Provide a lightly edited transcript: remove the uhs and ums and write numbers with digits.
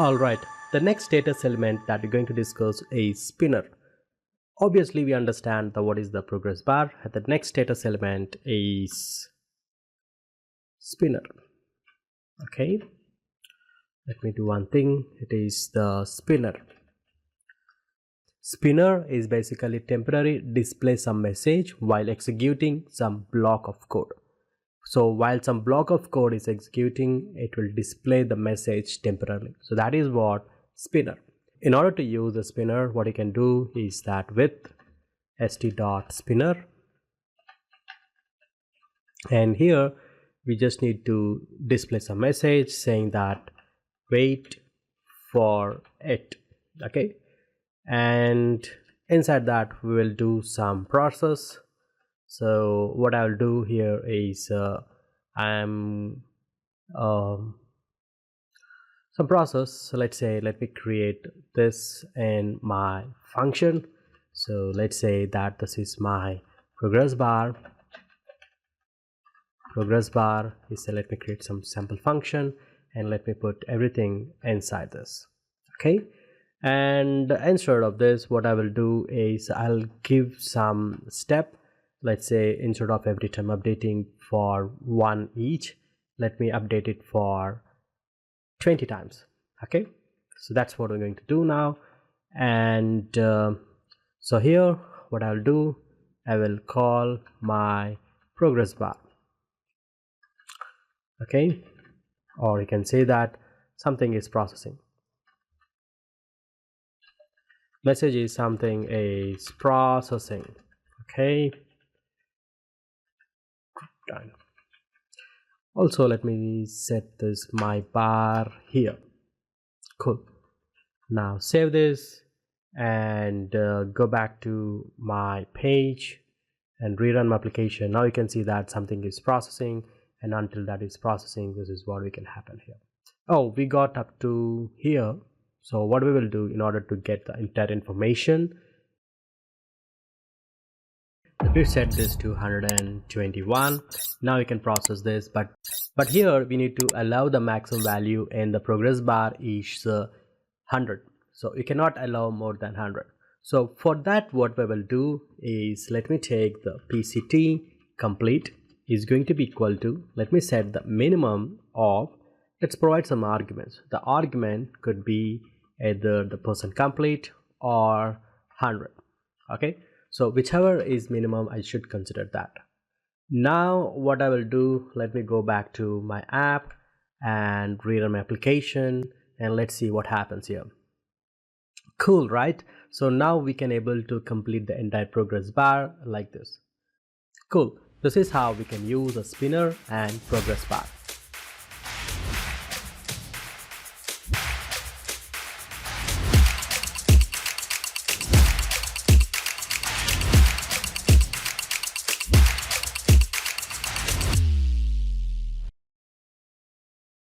Alright, the next status element that we're going to discuss is spinner. Obviously we understand what is the progress bar, and the next status element is spinner. Okay, let me do one thing. It is the spinner. Spinner is basically temporary display some message while executing some block of code. So while some block of code is executing, it will display the message temporarily. So that is what spinner. In order to use the spinner, what you can do is that with st.spinner, and here we just need to display some message saying that wait for it. Okay, and inside that we will do some process. So what I'll do here is some process. So let's say let me create this in my function. So let's say that this is my progress bar. Progress bar is let me create some sample function and let me put everything inside this. Okay, and instead of this, what I will do is I'll give some step. Let's say instead of every time updating for 1 each, let me update it for 20 times. Okay, so that's what we're going to do now. And so here what I'll do, I will call my progress bar. Okay, or you can say that something is processing. Message is something is processing. Okay, done. Also let me set this my bar here. Cool. Now save this and go back to my page and rerun my application. Now you can see that something is processing, and until that is processing, this is what we can happen here. Oh, we got up to here. So what we will do in order to get the entire information, we set this to 121. Now you can process this, but here we need to allow the maximum value in the progress bar is 100. So you cannot allow more than 100. So for that, what we will do is let me take the pct complete is going to be equal to, let me set the minimum of, let's provide some arguments. The argument could be either the person complete or 100. Okay, so whichever is minimum, I should consider that. Now what I will do, let me go back to my app and rerun my application, and let's see what happens here. Cool, right? So now we can able to complete the entire progress bar like this. Cool. This is how we can use a spinner and progress bar.